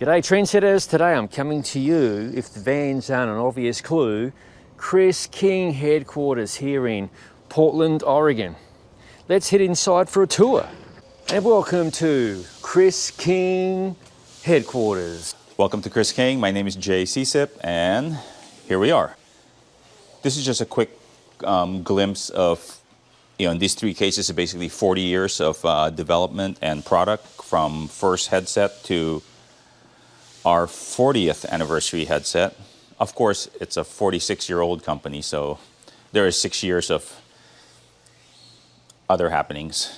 G'day trendsetters, today I'm coming to you, if the vans aren't an obvious clue, Chris King headquarters here in Portland, Oregon. Let's head inside for a tour. And welcome to Chris King headquarters. Welcome to Chris King. My name is Jay Csip, and here we are. This is just a quick glimpse of, in these three cases, basically 40 years of development and product, from first headset to our 40th anniversary headset. Of course, it's a 46-year-old company, so there is 6 years of other happenings.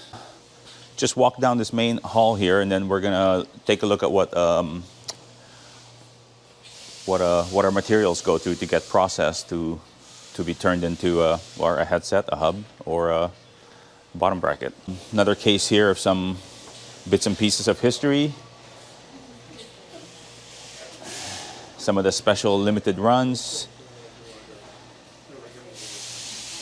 Just walk down this main hall here, and then we're gonna take a look at what our materials go through to get processed to be turned into a headset, a hub, or a bottom bracket. Another case here of some bits and pieces of history. Some of the special limited runs,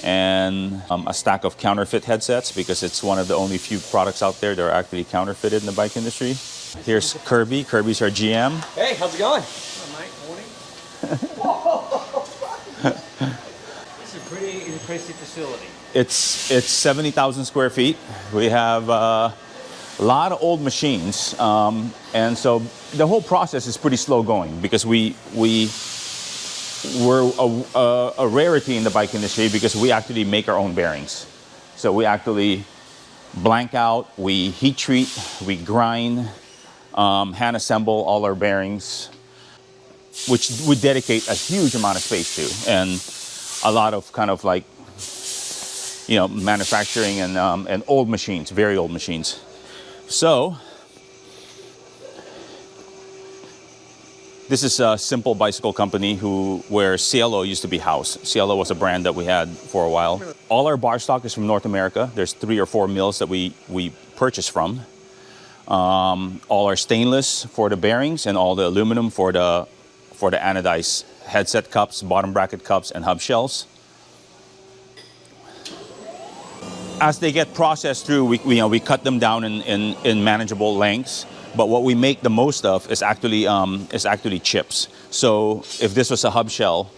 and a stack of counterfeit headsets, because it's one of the only few products out there that are actually counterfeited in the bike industry. Here's Kirby. Kirby's our GM. Hey, how's it going? Hello, mate. Morning. It's a pretty impressive facility. It's 70,000 square feet. We have a lot of old machines, and so the whole process is pretty slow going, because we're a rarity in the bike industry, because we actually make our own bearings. So we actually blank out, we heat treat, we grind, hand assemble all our bearings, which we dedicate a huge amount of space to, and a lot of kind of like, manufacturing and old machines, very old machines. So this is a Simple Bicycle Company where Cielo used to be housed. Cielo was a brand that we had for a while. All our bar stock is from North America. There's 3 or 4 mills that we purchase from. All our stainless for the bearings, and all the aluminum for the anodized headset cups, bottom bracket cups, and hub shells. As they get processed through, we cut them down in manageable lengths. But what we make the most of is actually chips. So if this was a hub shell,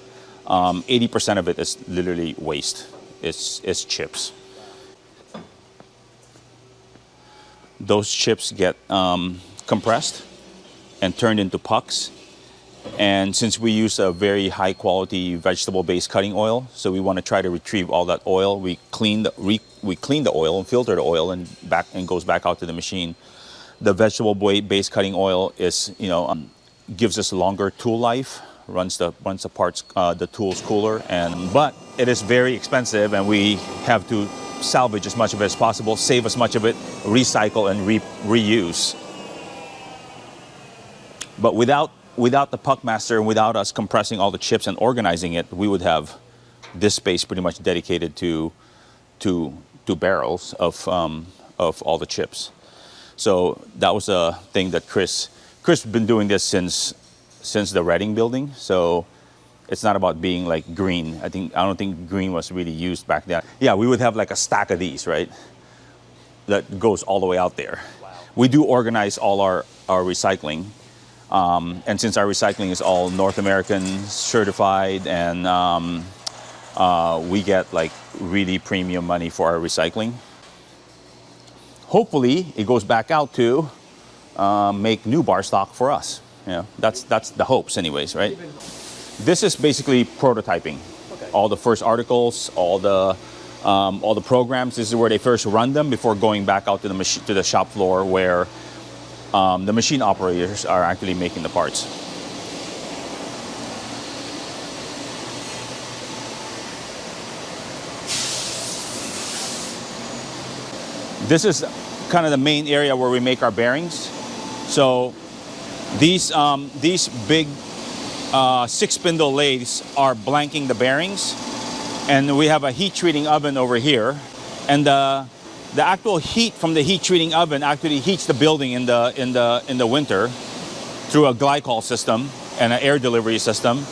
80% of it is literally waste. It's chips. Those chips get compressed and turned into pucks. And since we use a very high quality vegetable-based cutting oil, so we want to try to retrieve all that oil. We clean the oil and filter the oil and goes back out to the machine. The vegetable-based cutting oil is, gives us longer tool life, runs the tools cooler, but it is very expensive, and we have to salvage as much of it as possible, save as much of it, recycle and reuse. But without the puck master, and without us compressing all the chips and organizing it, we would have this space pretty much dedicated to barrels of all the chips. So that was a thing that Chris has been doing this since the Reading building. So it's not about being like green. I don't think green was really used back then. Yeah, we would have like a stack of these, right? That goes all the way out there. Wow. We do organize all our recycling. And since our recycling is all North American certified, and we get like really premium money for our recycling. Hopefully it goes back out to make new bar stock for us. That's the hopes anyways, right? This is basically prototyping. Okay. All the first articles, all the programs. This is where they first run them before going back out to the shop floor, where the machine operators are actually making the parts. This is kind of the main area where we make our bearings. So these big 6-spindle lathes are blanking the bearings, and we have a heat treating oven over here, and the actual heat from the heat treating oven actually heats the building in the winter through a glycol system and an air delivery system.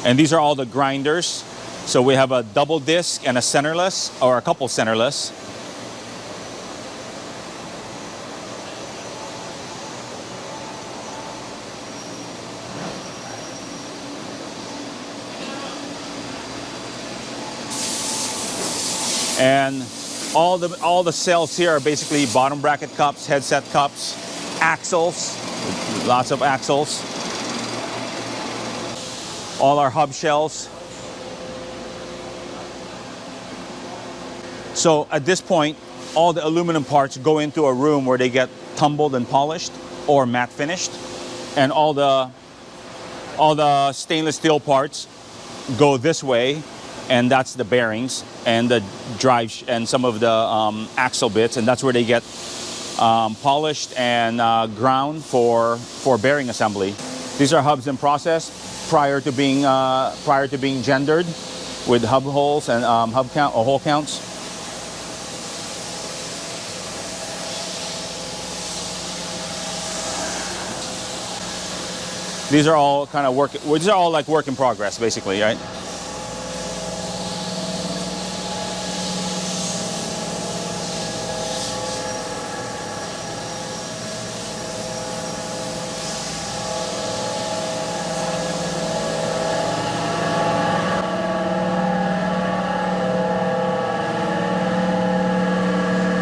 And these are all the grinders. So we have a double disc and a centerless, or a couple centerless. And all the cells here are basically bottom bracket cups, headset cups, axles, lots of axles, all our hub shells. So at this point, all the aluminum parts go into a room where they get tumbled and polished or matte finished, and all the stainless steel parts go this way, and that's the bearings and the drive and some of the axle bits, and that's where they get polished and ground for bearing assembly. These are hubs in process prior to being gendered with hub holes and hub count or hole counts. These are all kind of these are all like work in progress, basically, right?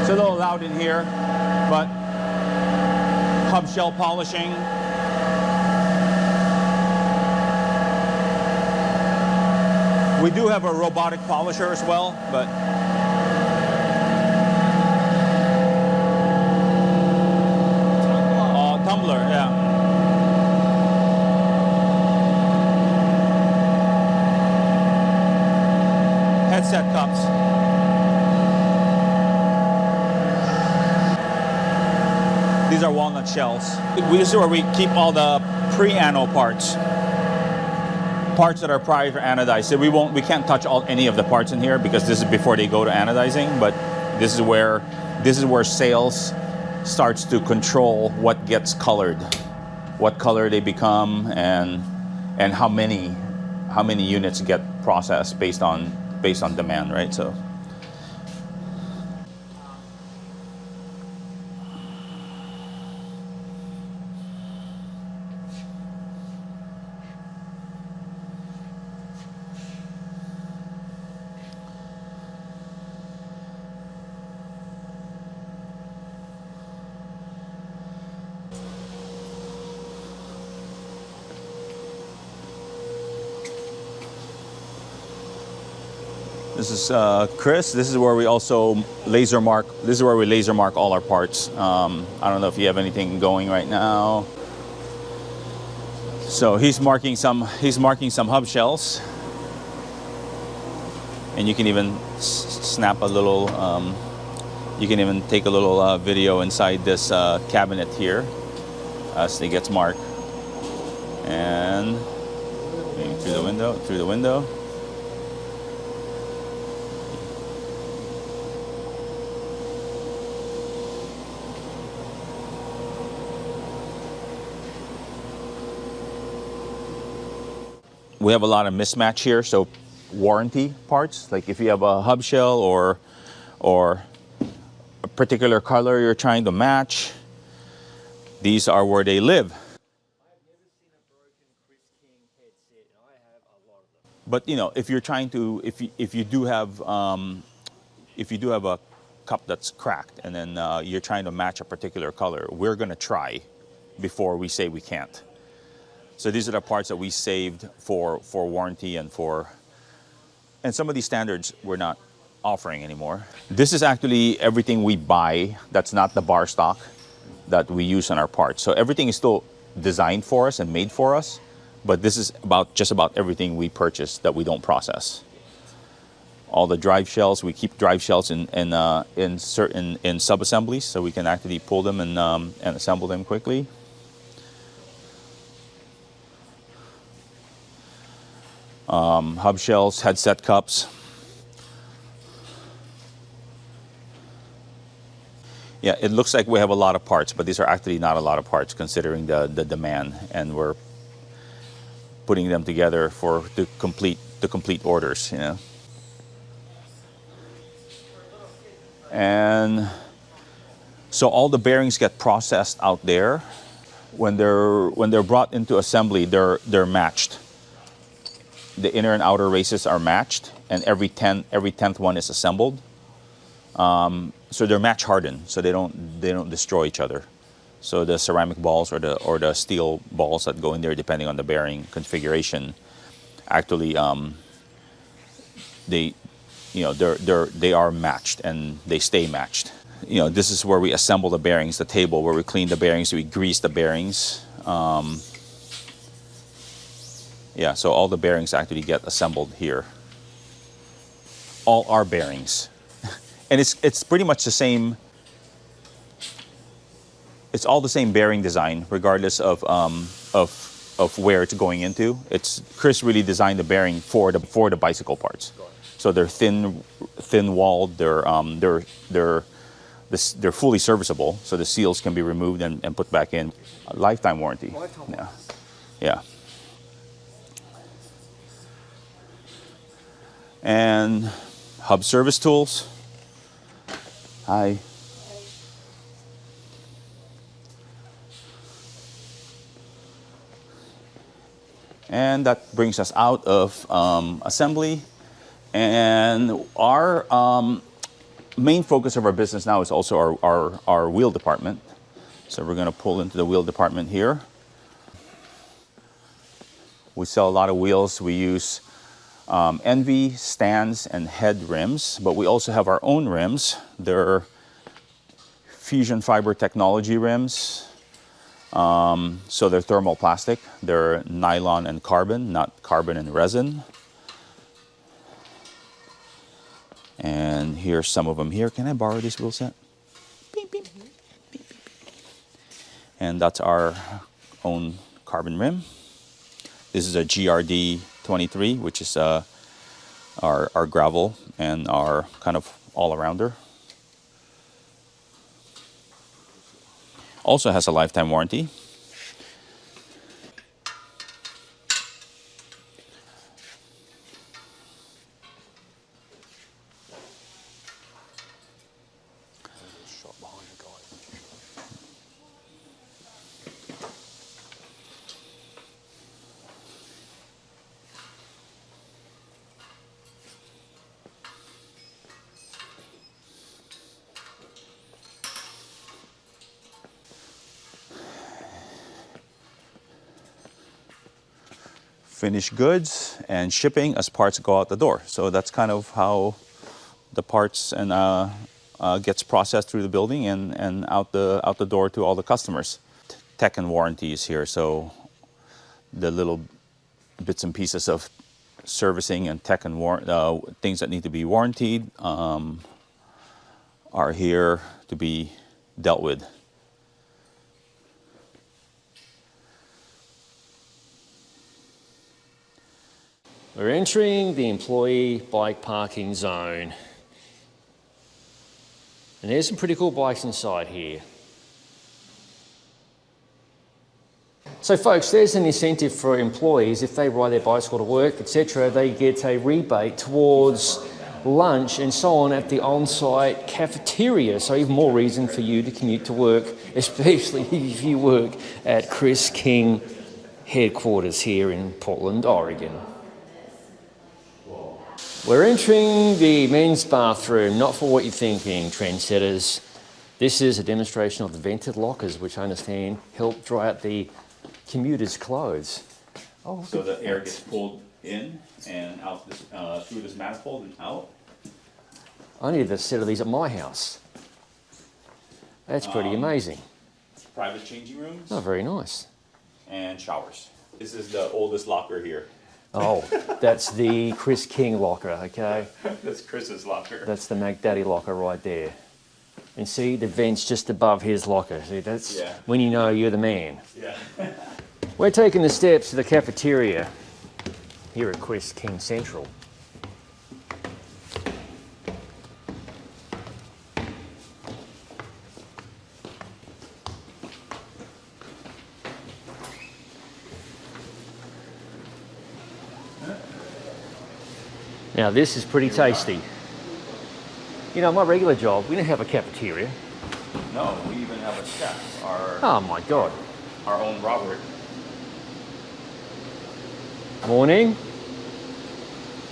It's a little loud in here, but hub shell polishing. We do have a robotic polisher as well, but tumbler, yeah. Headset cups. These are walnut shells. This is where we keep all the pre-ano parts that are prior to anodized. So we can't touch any of the parts in here because this is before they go to anodizing, but this is where sales starts to control what gets colored, what color they become, and how many units get processed based on demand, right? So this is Chris. This is where we also laser mark. This is where we laser mark all our parts. I don't know if you have anything going right now. So he's marking some hub shells, and you can even snap a little. You can even take a little video inside this cabinet here as it gets marked, and through the window. We have a lot of mismatch here, so warranty parts, like if you have a hub shell or a particular color you're trying to match, these are where they live. I've never seen a broken Chris King headset, and I have a lot of them. But you know, if you're trying to, if you do have a cup that's cracked, and then you're trying to match a particular color, we're gonna try before we say we can't. So these are the parts that we saved for warranty and some of these standards we're not offering anymore. This is actually everything we buy that's not the bar stock that we use on our parts. So everything is still designed for us and made for us, but this is just about everything we purchase that we don't process. All the drive shells, we keep drive shells in sub-assemblies, so we can actually pull them and assemble them quickly. Hub shells, headset cups. Yeah, it looks like we have a lot of parts, but these are actually not a lot of parts considering the demand, and we're putting them together to complete orders, you know. And so all the bearings get processed out there. When they're brought into assembly, they're matched. The inner and outer races are matched, and every tenth one is assembled. So they're match hardened, so they don't destroy each other. So the ceramic balls or the steel balls that go in there, depending on the bearing configuration, actually they they are matched and they stay matched. This is where we assemble the bearings, the table where we clean the bearings, we grease the bearings. Yeah, so all the bearings actually get assembled here. All our bearings. And it's pretty much the same. It's all the same bearing design, regardless of where it's going into. Chris really designed the bearing for the bicycle parts. So they're thin walled. They're fully serviceable. So the seals can be removed and put back in. A lifetime warranty. Yeah, yeah. And hub service tools. Hi. And that brings us out of assembly. And our main focus of our business now is also our wheel department. So we're going to pull into the wheel department here. We sell a lot of wheels. We use NV stands and head rims, but we also have our own rims. They're fusion fiber technology rims. So they're thermoplastic. They're nylon and carbon, not carbon and resin. And here's some of them here. Can I borrow this wheel set? Beep, beep, beep, beep, beep. And that's our own carbon rim. This is a GRD 23, which is our gravel and our kind of all-arounder. Also has a lifetime warranty. Finished goods and shipping as parts go out the door. So that's kind of how the parts and gets processed through the building and out the door to all the customers. Tech and warranties here. So the little bits and pieces of servicing and tech and things that need to be warrantied are here to be dealt with. We're entering the employee bike parking zone. And there's some pretty cool bikes inside here. So folks, there's an incentive for employees. If they ride their bicycle to work, etc., they get a rebate towards lunch and so on at the on-site cafeteria. So even more reason for you to commute to work, especially if you work at Chris King headquarters here in Portland, Oregon. We're entering the men's bathroom, not for what you're thinking, trendsetters. This is a demonstration of the vented lockers, which I understand help dry out the commuters' clothes. Oh, so the air gets pulled in and out this, through this manifold and out. I need a set of these at my house. That's pretty amazing. Private changing rooms. Oh, very nice. And showers. This is the oldest locker here. Oh, that's the Chris King locker, okay? That's Chris's locker. That's the Mac Daddy locker right there. And see, the vent's just above his locker. See, that's when you know you're the man. Yeah. We're taking the steps to the cafeteria here at Chris King Central. Now this is pretty tasty. You know, my regular job, we don't have a cafeteria. No, we even have a chef. Oh my God. Our own Robert. Morning.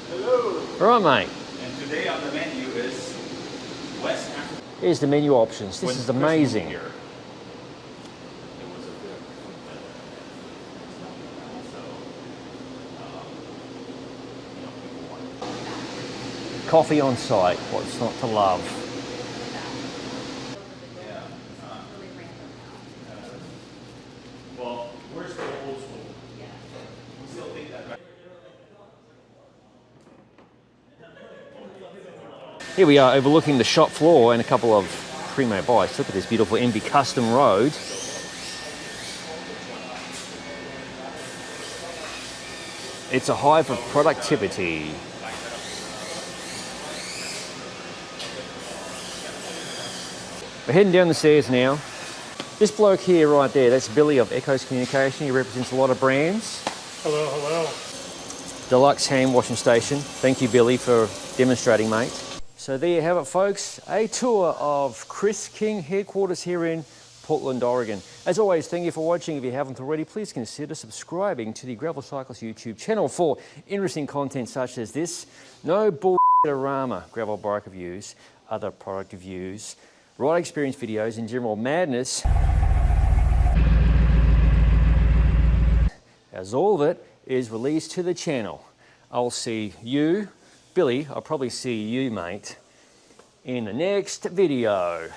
Hello. All right, mate. And today on the menu is West Here's the menu options. This is amazing. Coffee on site, what's not to love? Well, we're still old school. We still think that. Here we are overlooking the shop floor and a couple of primo bikes. Look at this beautiful MB Custom Road. It's a hive of productivity. We're heading down the stairs now. This bloke here right there, that's Billy of Echoes Communication. He represents a lot of brands. Hello, hello. Deluxe hand washing station. Thank you, Billy, for demonstrating, mate. So there you have it, folks. A tour of Chris King headquarters here in Portland, Oregon. As always, thank you for watching. If you haven't already, please consider subscribing to the Gravel Cyclist YouTube channel for interesting content such as this. No bullshit-arama gravel bike reviews, other product reviews, ride experience videos, and general madness. As all of it is released to the channel. I'll see you, Billy, I'll probably see you, mate, in the next video.